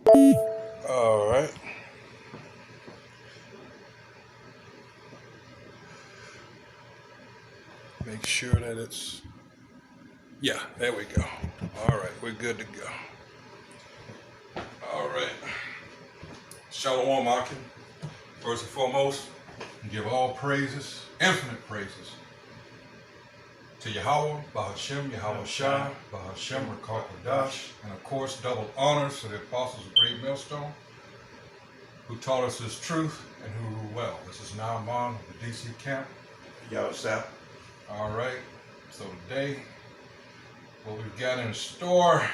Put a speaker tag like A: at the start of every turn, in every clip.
A: All right. Make sure that it's, yeah, there we go. All right, we're good to go. All right. Shalom, Akim. First and foremost, give all praises, infinite praises, to Yahweh, Bahashem, Yahweh Shah, Bahashem, Rakak Radash, and of course, double honors to the apostles of Great Millstone, who taught us this truth and who rule well. This is Naaman of the DC camp.
B: Yo, Sap.
A: All right, so today, what we've got in store,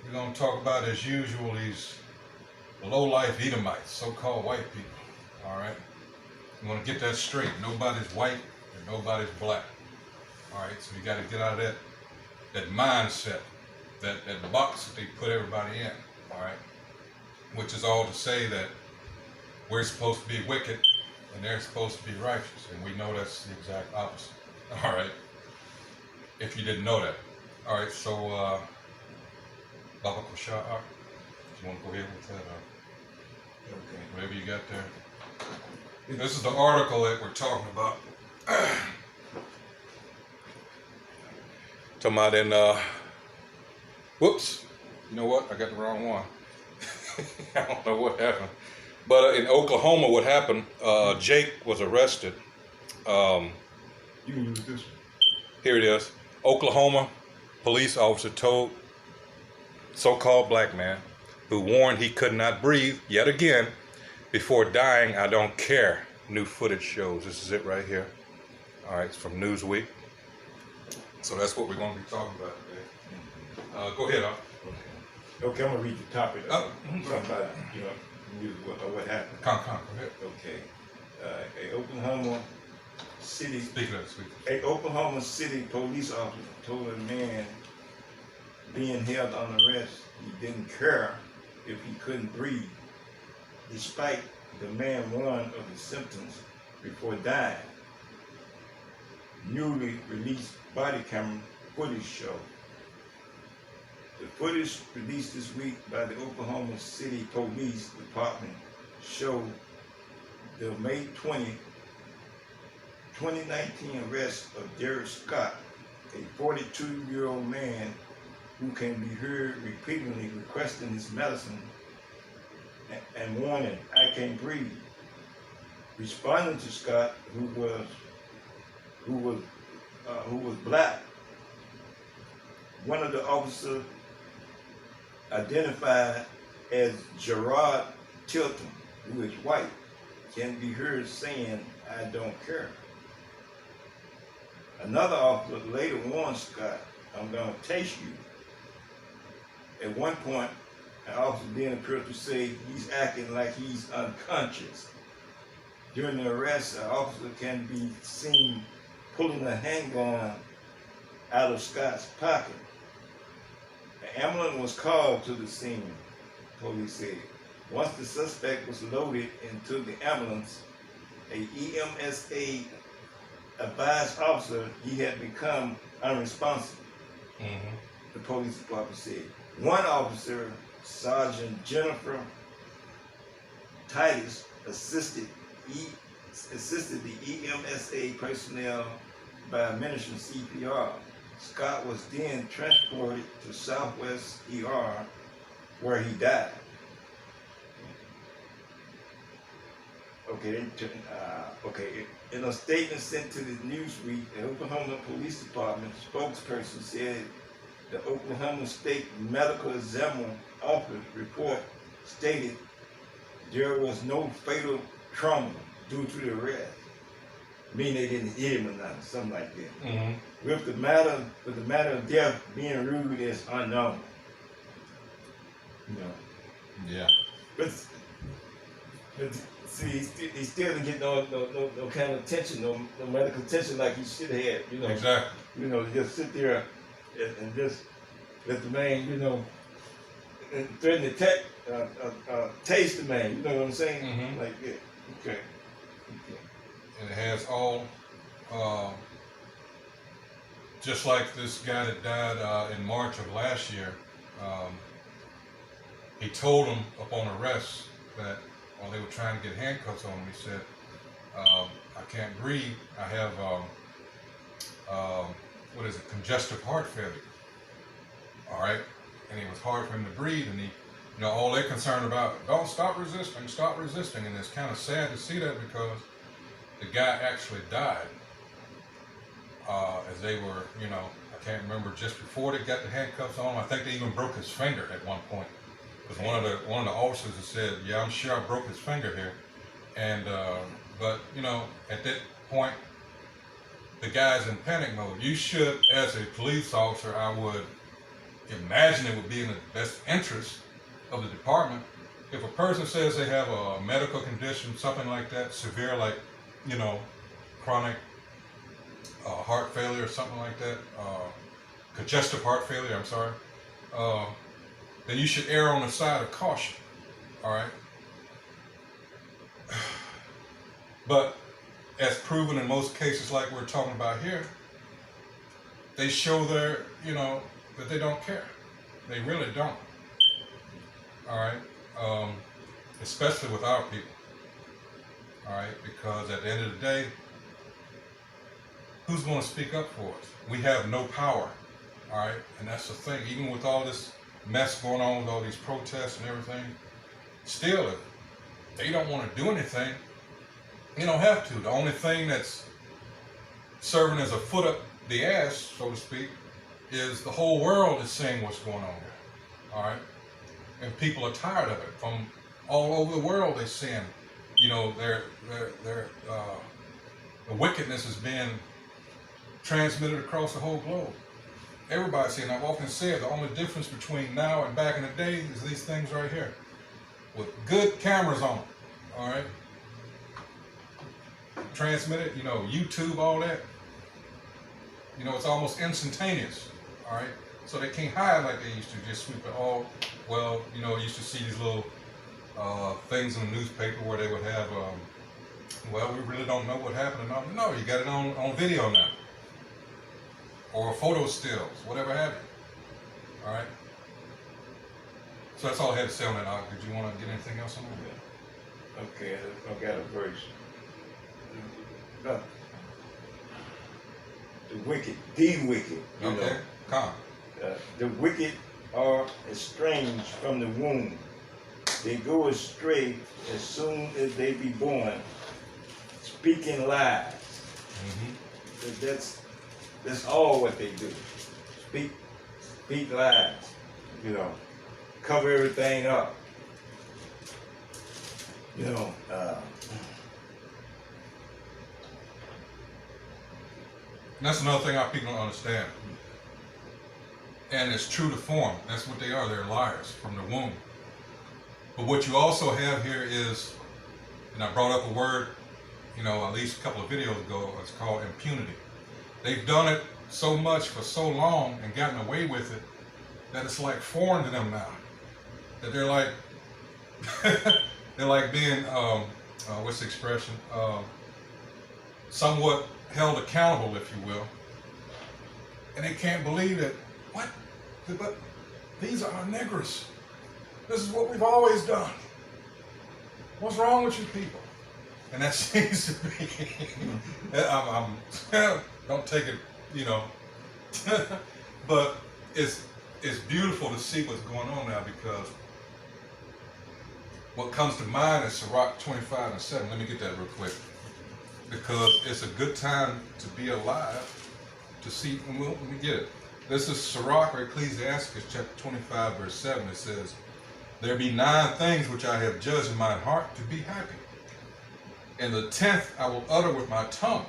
A: we're going to talk about, as usual, these low-life Edomites, so-called white people. All right, we want to get that straight. Nobody's white and nobody's black. All right, so you got to get out of that mindset, that box that they put everybody in. All right, which is all to say that we're supposed to be wicked and they're supposed to be righteous, and we know that's the exact opposite. All right, if you didn't know that. All right, so Baba Kushar, you want to go ahead with that?
B: Okay.
A: Whatever you got there. This is the article that we're talking about. Talking about in, whoops, you know what? I got the wrong one. I don't know what happened. But in Oklahoma, what happened, Jake was arrested.
B: You can use this one.
A: Here it is. Oklahoma police officer told so-called black man who warned he could not breathe, yet again, before dying, "I don't care," new footage shows. This is it right here. All right, it's from Newsweek. So that's what we're going to be talking about today. Go ahead,
B: Okay, I'm going to read the topic.
A: Mhm.
B: Something about, what happened.
A: Go ahead.
B: Okay. A Oklahoma City
A: Speak of it, speak.
B: A Oklahoma City police officer told a man being held on arrest he didn't care if he couldn't breathe, despite the man warned of the symptoms before dying. Newly released body camera footage show. The footage released this week by the Oklahoma City Police Department showed the May 20, 2019 arrest of Derek Scott, a 42-year-old man who can be heard repeatedly requesting his medicine and warning, "I can't breathe." Responding to Scott, who was black, one of the officers identified as Gerard Tilton, who is white, can be heard saying, "I don't care." Another officer later warned Scott, "I'm going to taste you." At one point, an officer then appeared to say he's acting like he's unconscious. During the arrest, an officer can be seen pulling a handgun out of Scott's pocket. An ambulance was called to the scene, police said. Once the suspect was loaded into the ambulance, a EMSA advised officer he had become unresponsive, the police department said. One officer, Sergeant Jennifer Titus, assisted the EMSA personnel by administering CPR. Scott was then transported to Southwest ER, where he died. Okay. In a statement sent to the Newsweek, the Oklahoma Police Department spokesperson said the Oklahoma State Medical Examiner Office report stated there was no fatal trauma due to the arrest, meaning they didn't hit him or nothing, something like that. With the matter of death being ruled as unknown.
A: Yeah.
B: But see, he still didn't get no kind of attention, no medical attention like he should have.
A: Exactly.
B: Just sit there and just let the man, and threaten to taste the man. You know what I'm saying? Like that. Okay.
A: And it has all, just like this guy that died in March of last year, he told them upon arrest that while they were trying to get handcuffs on him, he said, I can't breathe. I have, what is it, congestive heart failure. All right. And it was hard for him to breathe. And he, all they're concerned about, don't stop resisting. And it's kind of sad to see that because the guy actually died as they were, I can't remember, just before they got the handcuffs on him. I think they even broke his finger at one point. Because one of the officers had said, yeah, I'm sure I broke his finger here. And, but, at that point, the guy's in panic mode. You should, as a police officer, I would imagine it would be in the best interest of the department. If a person says they have a medical condition, something like that, severe, like, chronic heart failure or something like that, congestive heart failure, I'm sorry, then you should err on the side of caution, all right? But as proven in most cases like we're talking about here, they show their, that they don't care. They really don't, all right? Especially with our people, all right? Because at the end of the day, who's going to speak up for us? We have no power, all right? And that's the thing. Even with all this mess going on with all these protests and everything, still, if they don't want to do anything, you don't have to. The only thing that's serving as a foot up the ass, so to speak, is the whole world is seeing what's going on here, all right? And people are tired of it. From all over the world, they're seeing, the wickedness is being transmitted across the whole globe. Everybody's seeing. I've often said the only difference between now and back in the day is these things right here, with good cameras on them, all right? Transmitted, YouTube, all that. It's almost instantaneous, all right? So they can't hide like they used to, just sweep it all. Well, you used to see these little things in the newspaper where they would have, well, we really don't know what happened. No, you got it on video now. Or photo stills, whatever have you. All right? So that's all I had to say on that, Og. Did you want to get anything else on that?
B: Okay, I got a verse. The wicked,
A: Okay, come.
B: The wicked are estranged from the womb. They go astray as soon as they be born, speaking lies. Mm-hmm. That's all what they do. Speak lies. Cover everything up.
A: And that's another thing our people don't understand. And it's true to form. That's what they are. They're liars from the womb. But what you also have here is, and I brought up a word, at least a couple of videos ago, it's called impunity. They've done it so much for so long and gotten away with it that it's like foreign to them now. That they're like, they're like being, what's the expression? Somewhat held accountable, if you will. And they can't believe that, what? But these are our niggers. This is what we've always done. What's wrong with you people? And that seems to be, don't take it, but it's beautiful to see what's going on now, because what comes to mind is Sirach 25:7. Let me get that real quick, because it's a good time to be alive to see. Let me get it. This is Sirach, or Ecclesiastes chapter 25, verse 7. It says, "There be 9 things which I have judged in my heart to be happy. And the 10th I will utter with my tongue.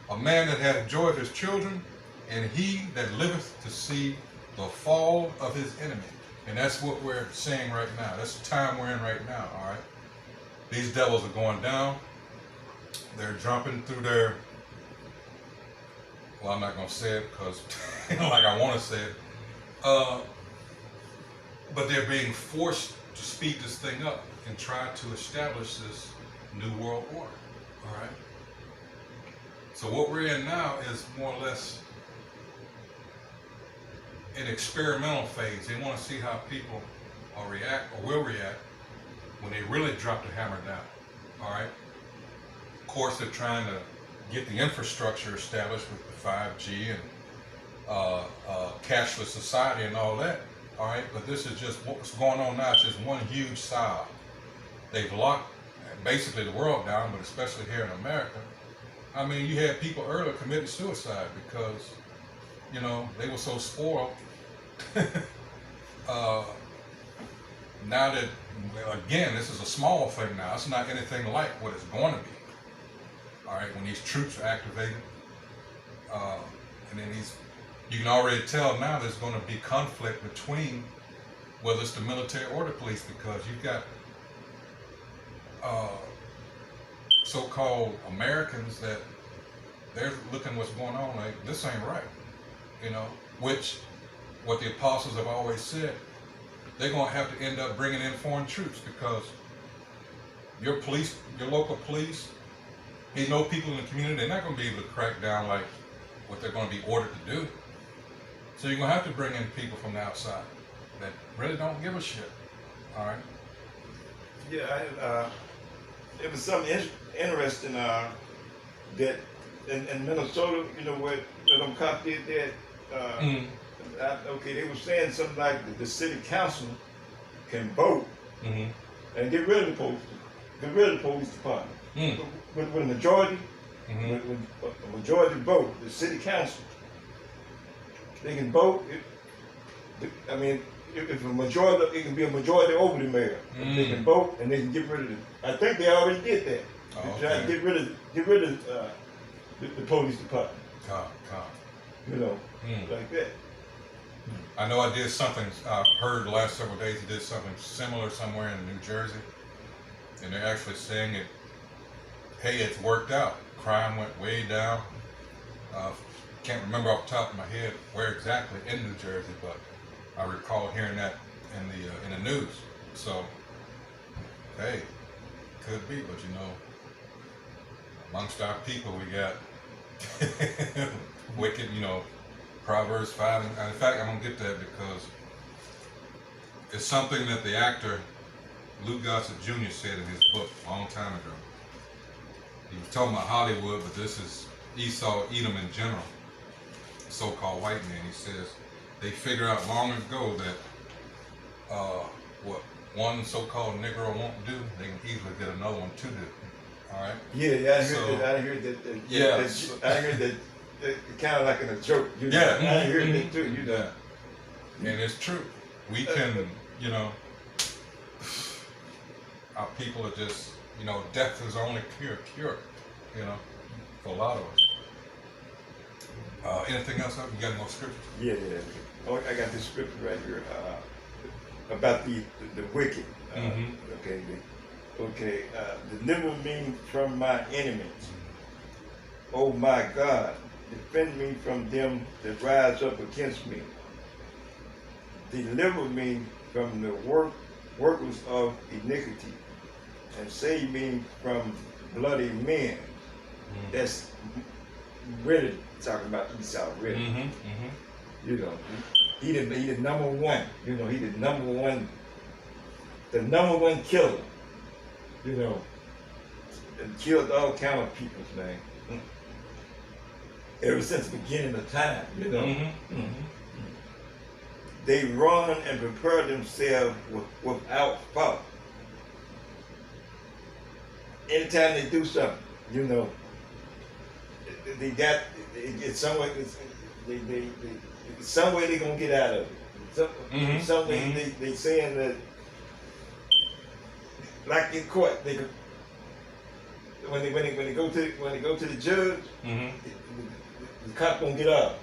A: A man that hath joy of his children, and he that liveth to see the fall of his enemy." And that's what we're seeing right now. That's the time we're in right now, all right? These devils are going down. They're jumping through their, well, I'm not going to say it because like I want to say it. But they're being forced to speed this thing up and try to establish this new world order, all right? So what we're in now is more or less an experimental phase. They want to see how people or react or will react when they really drop the hammer down. All right. Of course, they're trying to get the infrastructure established with the 5G and cashless society and all that. All right. But this is just what's going on now. It's just one huge solve. They've locked basically the world down, but especially here in America. I mean, you had people earlier committing suicide because, you know, they were so spoiled. Now that, again, this is a small thing now. It's not anything like what it's going to be. All right, when these troops are activated, and then you can already tell now there's going to be conflict between whether it's the military or the police, because you've got so-called Americans that they're looking what's going on like this ain't right, you know. Which, what the apostles have always said, they're going to have to end up bringing in foreign troops because your police, your local police, they know people in the community. They're not going to be able to crack down like what they're going to be ordered to do. So you're going to have to bring in people from the outside that really don't give a shit. All right.
B: Yeah, it was something interesting that in Minnesota, you know, where them cops did that. Okay, they were saying something like the city council can vote and get rid of the police department. With a majority, with a majority vote, the city council, they can vote. I mean, if a majority, it can be a majority over the mayor. They can vote and they can get rid of it. I think they already did that. They tried to get rid of the police department. You know, like that.
A: I know I did something, I've heard the last several days he did something similar somewhere in New Jersey. And they're actually saying it, hey, it's worked out. Crime went way down. Can't remember off the top of my head where exactly in New Jersey, but I recall hearing that in the news. So, hey, could be, but you know, amongst our people we got wicked, you know, Proverbs 5. And in fact, I'm going to get that because it's something that the actor Luke Gossett Jr. said in his book a long time ago. He was talking about Hollywood, but this is Esau, Edom in general, so-called white man. He says they figured out long ago that what one so-called Negro won't do, they can easily get another one to do. All right?
B: Yeah, I heard that. I heard that. Kind of like in a joke. You know? I heard that too. You know.
A: And it's true. We can, you know, our people are just, you know, death is the only cure, you know, for a lot of us. Anything else? You got more scripture?
B: Yeah. Oh, I got this scripture right here about the wicked. Okay. Deliver me from my enemies. Oh my God, defend me from them that rise up against me. Deliver me from the workers of iniquity, and save me from bloody men. That's really talking about Esau, really. You know, he the number one. You know, he the number one killer. You know, and killed all kind of peoples, man. Ever since the beginning of time, you know. They run and prepare themselves without thought. Anytime they do something, you know, it's some way they're gonna get out of it. Some way they saying that, like in court, they when they go to the judge, the cop gonna get out.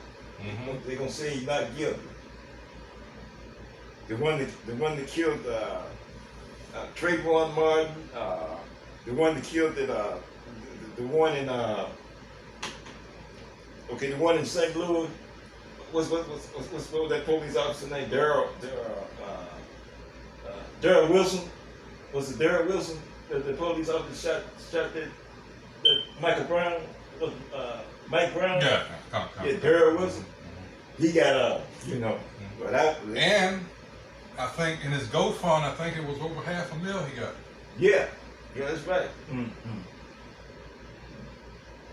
B: They're gonna say he's not guilty. The one that killed Trayvon Martin, the one that killed the one in the one in St. Louis. What's that police officer named? Darrell Wilson. Was it Darrell Wilson? The police officer shot that Michael Brown, Mike Brown.
A: Yeah,
B: Darrell Wilson. He got you know. But
A: and I think in his gold fund, I think it was over $500,000 he got.
B: Yeah, that's right.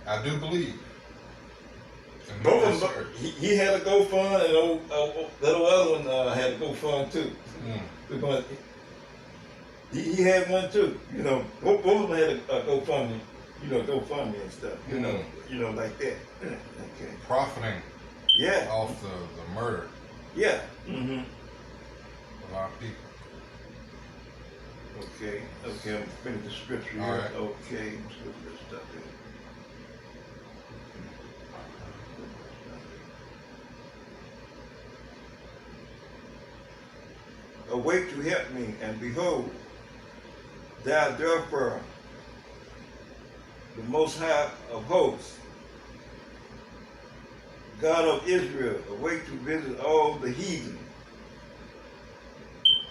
A: I do believe. And
B: Both
A: yes,
B: of them, he had a GoFund, and that old other one had a GoFund too. Because he had one too. You know, both of them had a GoFundMe. You know, GoFundMe and stuff. You know, like that. Okay.
A: Profiting.
B: Yeah.
A: Off the murder.
B: Yeah.
A: Of our people.
B: Okay. I'm finish the scripture here.
A: All right.
B: Okay. Let's look at this stuff here. Awake to help me, and behold, thou therefore, the Most High of hosts, God of Israel, awake to visit all the heathen.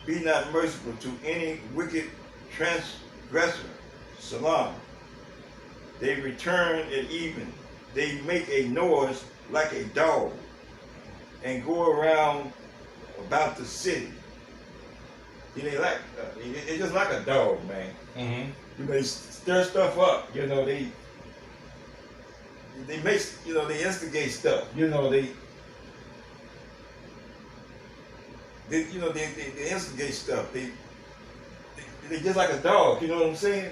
B: Be not merciful to any wicked transgressor. Salam. They return at even. They make a noise like a dog and go around about the city. It's just like a dog, man. You know, they stir stuff up. You know, they make, you know, they instigate stuff. You know, they instigate stuff. They just like a dog. You know what I'm saying?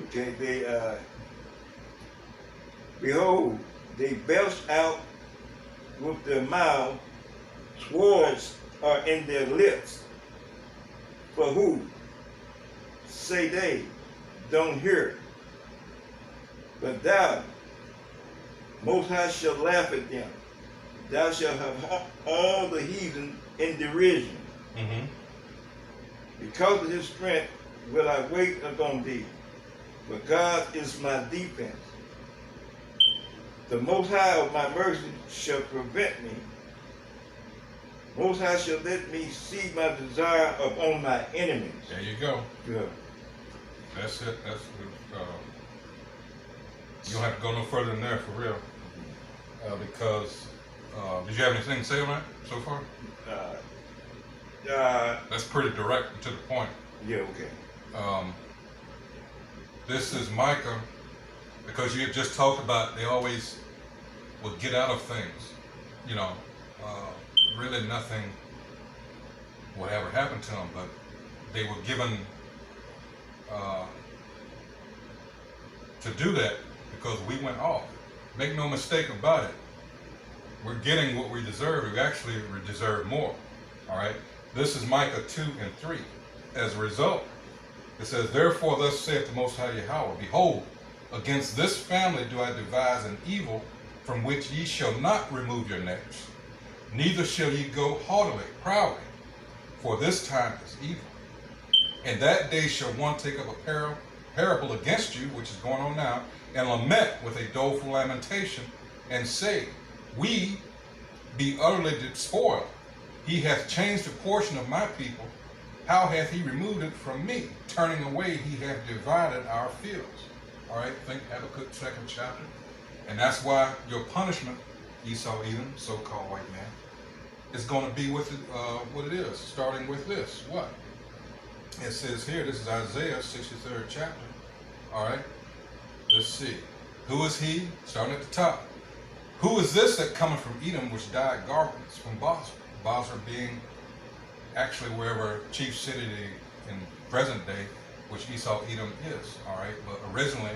B: Okay. They behold, they belch out with their mouth, swords are in their lips. For who? Say they, don't hear. But thou, Most High, shall laugh at them. Thou shalt have all the heathen in derision. Because of his strength will I wait upon thee. But God is my defense. The Most High of my mercy shall prevent me. Most High shall let me see my desire upon my enemies.
A: There you go.
B: Yeah.
A: That's it. That's you don't have to go no further than there for real. Because did you have anything to say on that so far? That's pretty direct and to the point.
B: Yeah. Okay.
A: This is Micah, because you had just talked about they always would get out of things. You know, really nothing would ever happen to them, but they were given to do that because we went off. Make no mistake about it. We're getting what we deserve. We actually deserve more. All right. This is Micah 2:3. As a result, it says, "Therefore thus saith the Most High Yahweh, behold, against this family do I devise an evil from which ye shall not remove your necks, neither shall ye go haughtily, proudly, for this time is evil. And that day shall one take up a parable against you," which is going on now, "and lament with a doleful lamentation, and say, we be utterly spoiled. He hath changed the portion of my people. How hath he removed it from me? Turning away, he hath divided our fields." All right, think Habakkuk 2nd chapter. And that's why your punishment, Esau, Edom, so-called white man, is going to be with it, what it is, starting with this. What? It says here, this is Isaiah 63rd chapter. All right, let's see. Who is he? Starting at the top. "Who is this that cometh from Edom, which dyed garments from Bozrah?" Bozrah being actually wherever chief city in present day, which Esau, Edom is. All right, but originally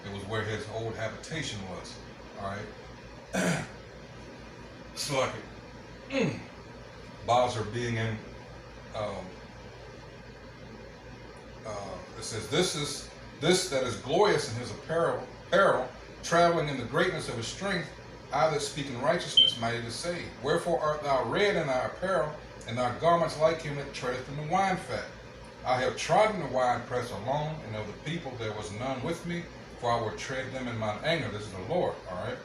A: it was where his old habitation was. All right. So like Bozrah being in, it says, this that is glorious in his apparel, traveling in the greatness of his strength, I that speak in righteousness, mighty to save. Wherefore art thou red in thy apparel, and thy garments like him that treadeth in the wine fat? I have trodden the winepress alone, and of the people there was none with me, for I will tread them in mine anger. This is the Lord, all right?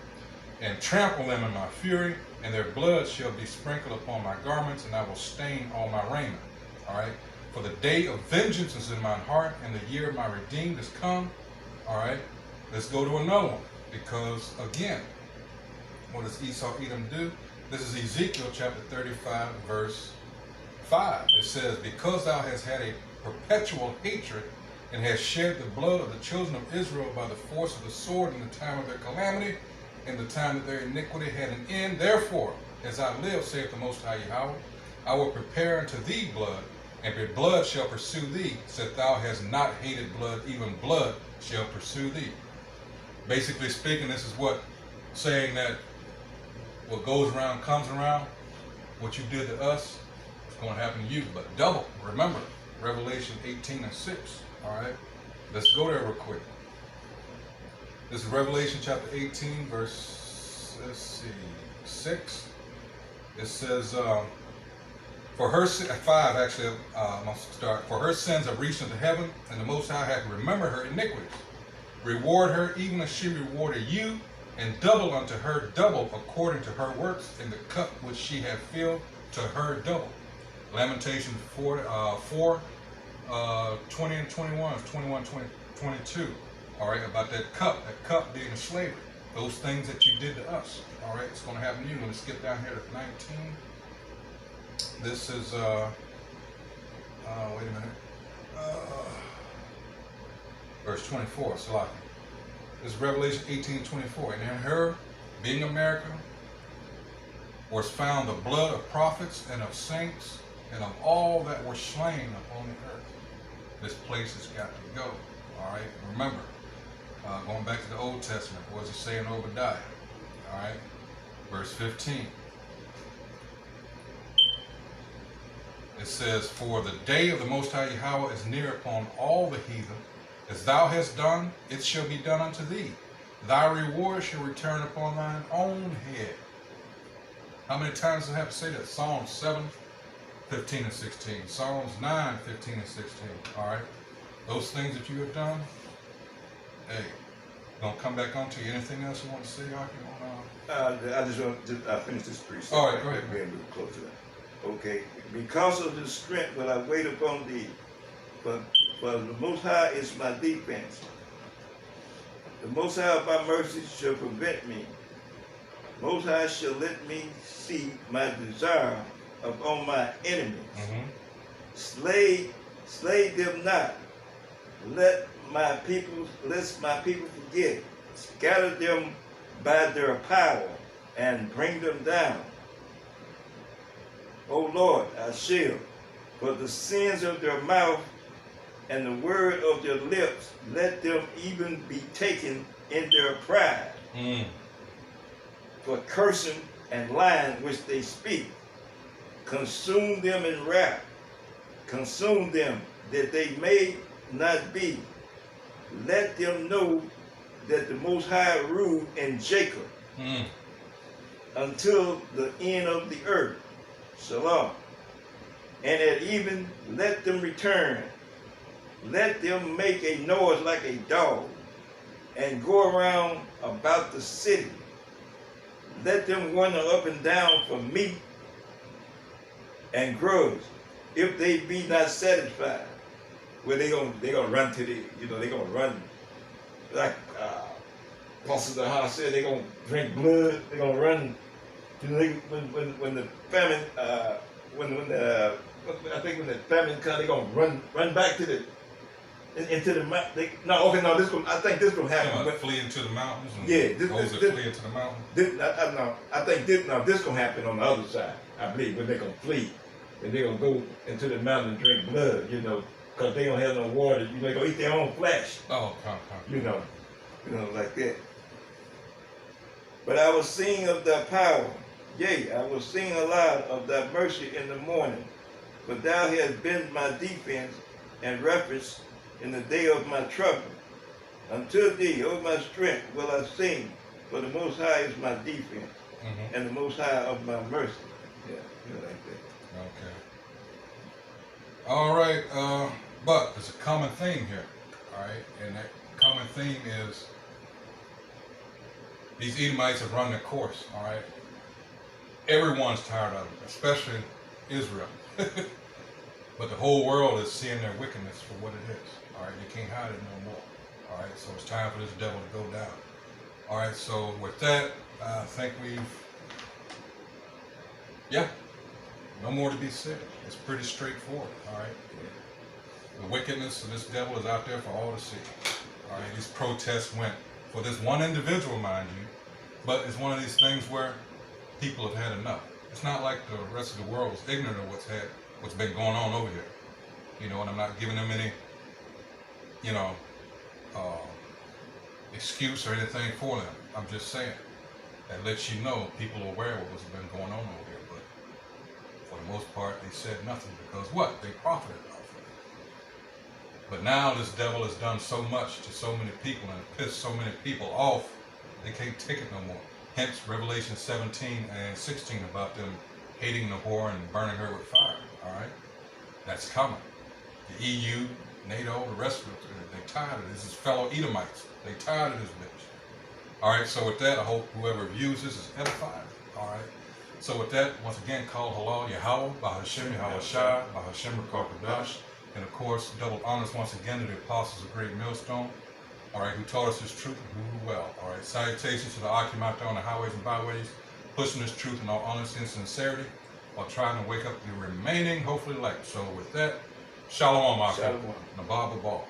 A: "And trample them in my fury, and their blood shall be sprinkled upon my garments, and I will stain all my raiment." All right? "For the day of vengeance is in mine heart, and the year of my redeemed is come." All right? Let's go to another one, because again, what does Esau, Edom do? This is Ezekiel chapter 35, verse 5, it says, because thou hast had a perpetual hatred and hast shed the blood of the children of Israel by the force of the sword in the time of their calamity, in the time that their iniquity had an end. Therefore, as I live, saith the Most High Yahweh, I will prepare unto thee blood, and blood shall pursue thee, since thou hast not hated blood, even blood shall pursue thee. Basically speaking, this is what saying that what goes around comes around. What you did to us is going to happen to you, but double. Remember, Revelation 18:6. All right, let's go there real quick. This is Revelation chapter 18, verse, 6. It says, for her 5 actually, I'm gonna start. For her sins have reached unto heaven, and the Most High hath remembered her iniquities. Reward her even as she rewarded you, and double unto her double according to her works, in the cup which she hath filled to her double. Lamentations 4, 20 and 21, 21, 20, 22. All right, about that cup being a slavery. Those things that you did to us. All right, it's going to happen to you. Let's skip down here to 19. This is, wait a minute. Verse 24, Salaki. This is Revelation 18:24. And in her, being America, was found the blood of prophets and of saints and of all that were slain upon the earth. This place has got to go. All right, remember, going back to the Old Testament, what does it say in Obadiah? All right, verse 15. It says, for the day of the Most High Yahweh is near upon all the heathen. As thou hast done, it shall be done unto thee. Thy reward shall return upon thine own head. How many times do I have to say that? Psalms 7, 15 and 16. Psalms 9, 15 and 16. All right? Those things that you have done, hey, gonna come back onto you. Anything else you want to say, Aki?
B: I just want to finish this precept.
A: All right, go ahead.
B: We're a little close to that. Okay. Because of the strength will I wait upon thee. But the Most High is my defense. The Most High of my mercy shall prevent me. Most High shall let me see my desire upon my enemies. Slay them not. Lest my people forget. Scatter them by their power and bring them down. O Lord, I shall, for the sins of their mouth and the word of their lips, let them even be taken in their pride. For cursing and lying which they speak, consume them in wrath, consume them that they may not be. Let them know that the Most High ruled in Jacob until the end of the earth. Shalom. And at even let them return. Let them make a noise like a dog and go around about the city. Let them wander up and down for meat and grubs, if they be not satisfied. Well, they gonna run to the, they gonna run like Pastor Dahar said, they gonna drink blood. They gonna run to when the famine I think when the famine comes, they gonna run back to the into the mountain. I think this gonna happen.
A: But flee into the mountains. And
B: yeah,
A: those that flee into the mountains.
B: I think this gonna happen on the other side. I believe when they gonna flee and they gonna go into the mountain and drink blood, because they don't have no water. They gonna eat their own flesh.
A: Oh,
B: Like that. But I will sing of thy power. Yea, I will sing aloud of thy mercy in the morning. For thou hast been my defense and refuge in the day of my trouble. Unto thee, O my strength, will I sing, for the Most High is my defense, and the Most High of my mercy. Yeah, like that.
A: Okay. All right, but there's a common theme here, all right? And that common theme is these Edomites have run their course, all right? Everyone's tired of it, especially Israel. But the whole world is seeing their wickedness for what it is. All right, they can't hide it no more. All right, so it's time for this devil to go down. All right, so with that, I think we've No more to be said. It's pretty straightforward, all right? The wickedness of this devil is out there for all to see. All right, these protests went for this one individual, mind you, but it's one of these things where people have had enough. It's not like the rest of the world was ignorant of what's been going on over here. You know, and I'm not giving them any, you know, excuse or anything for them. I'm just saying that lets you know people are aware of what's been going on over here. But for the most part, they said nothing because what? They profited off of it. But now this devil has done so much to so many people and pissed so many people off, they can't take it no more. Hence Revelation 17 and 16 about them hating the whore and burning her with fire. All right, that's coming. The EU, NATO, the rest of it, they tired of this. This is fellow Edomites. They tired of this bitch. All right, so with that, I hope whoever views this is edified. All right. So with that, once again, call Halal Yahweh, Bahashem Yahweh Shai, Bahashem Rakakadash, and of course, double honors once again to the apostles of Great Millstone, all right, who taught us this truth and who well. All right, salutations to the Akim out there on the highways and byways, pushing this truth in all honesty and sincerity, while trying to wake up the remaining, hopefully, elect. So with that, Shalom, Akim,
B: Shalom.
A: Nababa Ball.